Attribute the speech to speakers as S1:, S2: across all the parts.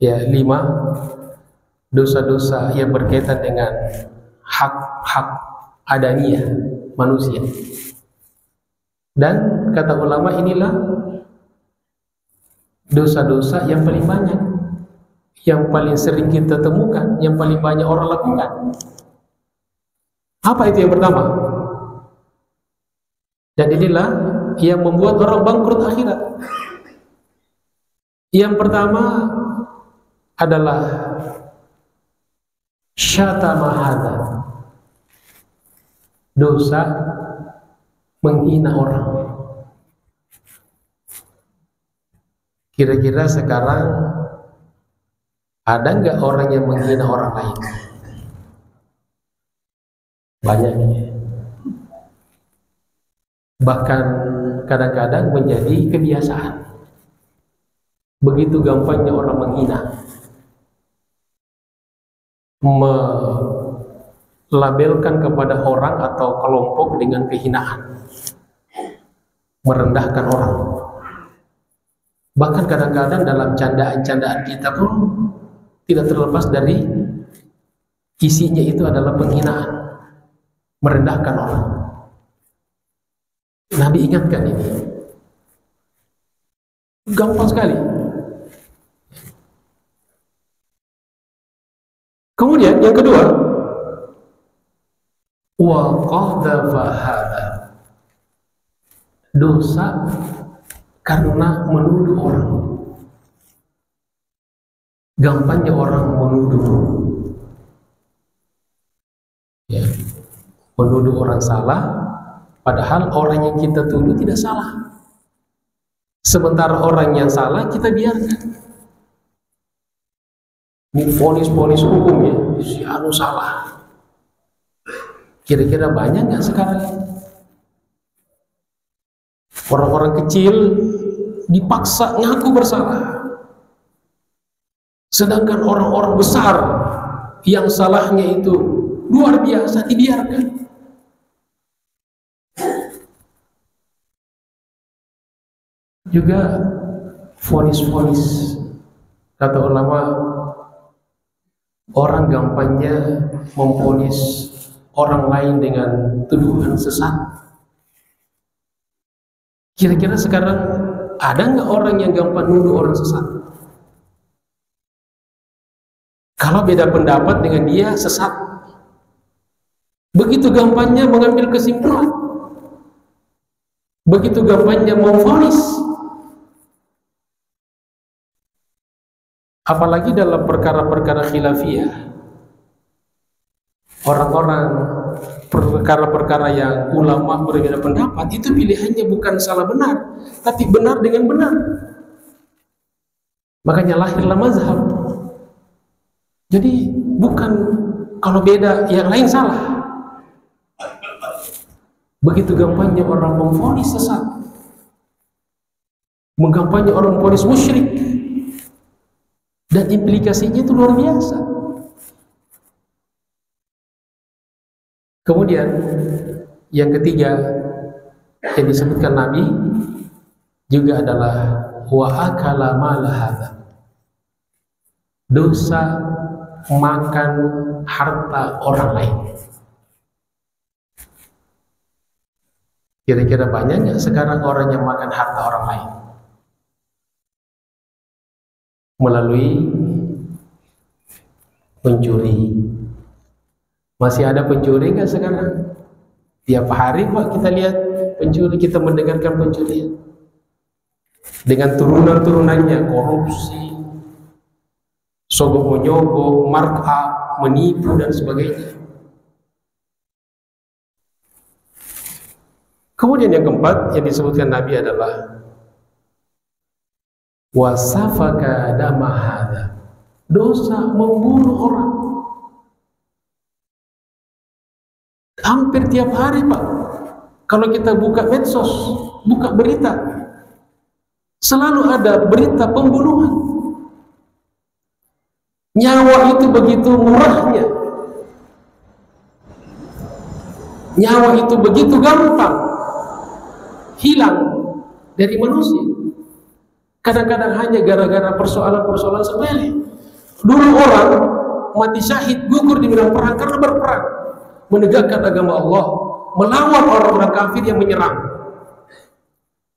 S1: Ya, 5 dosa-dosa yang berkaitan dengan hak-hak adamiyah manusia. Dan kata ulama, inilah dosa-dosa yang paling banyak, yang paling sering kita temukan, yang paling banyak orang lakukan. Apa itu yang pertama? Dan inilah yang membuat orang bangkrut akhirat. Yang pertama adalah syatama hadza, dosa menghina orang. Kira-kira sekarang ada nggak orang yang menghina orang lain? Banyak nih. Bahkan kadang-kadang menjadi kebiasaan. Begitu gampangnya orang menghina, melabelkan kepada orang atau kelompok dengan kehinaan, merendahkan orang. Bahkan kadang-kadang dalam candaan-candaan kita pun tidak terlepas dari isinya itu adalah penghinaan, merendahkan orang. Nabi ingatkan ini. Gampang sekali. Kemudian yang kedua, wa qadhafa hadza, dosa karena menuduh orang. Gampangnya orang menuduh, ya, menuduh orang salah, padahal orang yang kita tuduh tidak salah. Sementara orang yang salah kita biarkan. Ini polis-polis hukum ya, si anu salah. Kira-kira banyak nggak sekarang? Orang-orang kecil dipaksa ngaku bersalah, sedangkan orang-orang besar yang salahnya itu luar biasa dibiarkan. Juga vonis-vonis, kata ulama, orang gampangnya memvonis orang lain dengan tuduhan sesat. Kira-kira sekarang ada nggak orang yang gampang nuduh orang sesat? Kalau beda pendapat dengan dia sesat, begitu gampangnya mengambil kesimpulan, begitu gampangnya memvonis. Apalagi dalam perkara-perkara khilafiyah, orang-orang perkara-perkara yang ulama berbeda pendapat, itu pilihannya bukan salah benar, tapi benar dengan benar. Makanya lahirlah mazhab. Jadi bukan kalau beda yang lain salah. Begitu gampangnya orang memvonis sesat, menggampangnya orang memvonis musyrik, dan implikasinya itu luar biasa. Kemudian yang ketiga yang disebutkan Nabi juga adalah wa akala mal hadza, dosa makan harta orang lain. Kira-kira banyak nggak sekarang orang yang makan harta orang lain? Melalui pencuri. Masih ada pencuri nggak sekarang? Tiap hari Pak kita lihat pencuri, kita mendengarkan pencurian. Dengan turunan-turunannya, korupsi, sogok menyogok, markup, menipu dan sebagainya. Kemudian yang keempat yang disebutkan Nabi adalah wasafaka dama hadza, dosa membunuh orang. Hampir tiap hari Pak, kalau kita buka medsos, buka berita, selalu ada berita pembunuhan. Nyawa itu begitu murahnya, nyawa itu begitu gampang hilang dari manusia. Kadang-kadang hanya gara-gara persoalan-persoalan sepele. Dulu orang mati syahid, gugur di medan perang karena berperang, menegakkan agama Allah, melawan orang-orang kafir yang menyerang.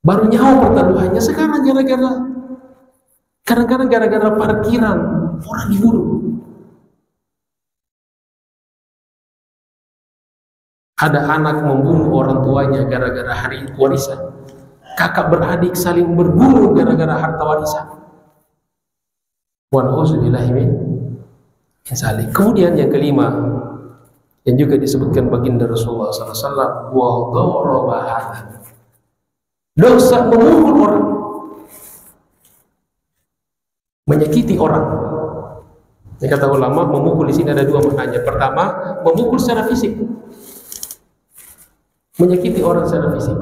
S1: Baru nyawa pertaruhannya. Sekarang kadang-kadang gara-gara parkiran orang dibunuh. Ada anak membunuh orang tuanya gara-gara hari warisan. Kakak beradik saling berbunuh gara-gara harta warisan. Kemudian yang kelima, yang juga disebutkan baginda Rasulullah SAW, dosa memukul orang, menyakiti orang. Yang kata ulama, memukul di sini ada dua maknanya. Pertama, memukul secara fisik, menyakiti orang secara fisik.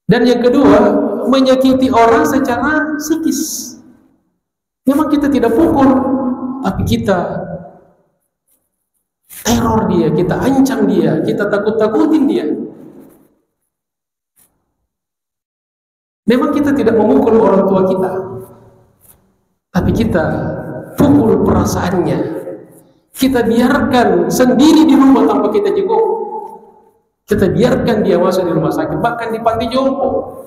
S1: Dan yang kedua, menyakiti orang secara psikis. Memang kita tidak pukul, tapi kita teror dia, kita ancam dia, kita takut-takutin dia. Memang kita tidak memukul orang tua kita, tapi kita pukul perasaannya. Kita biarkan sendiri di rumah tanpa kita jenguk. Kita biarkan dia masuk di rumah sakit, bahkan di panti jompo.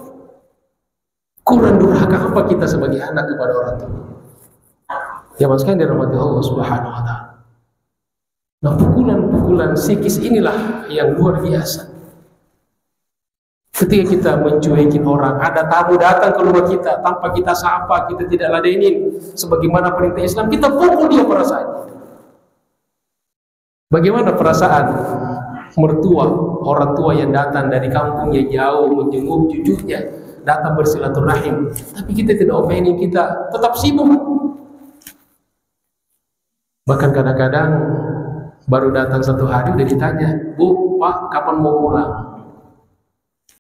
S1: Kurang durhaka apa kita sebagai anak kepada orang tua? Ya sekalian dirahmati Allah Subhanahu wa taala. Nah, pukulan-pukulan psikis inilah yang luar biasa. Ketika kita mencuekin orang, ada tamu datang ke rumah kita tanpa kita sapa, kita tidak ladenin sebagaimana perintah Islam, kita pukul dia perasaannya. Bagaimana perasaan mertua, orang tua yang datang dari kampungnya jauh menjenguk cucunya, datang bersilaturahim, tapi kita tidak omelin, kita tetap sibuk. Bahkan kadang-kadang baru datang 1 hari udah ditanya, Bu, Pak, kapan mau pulang?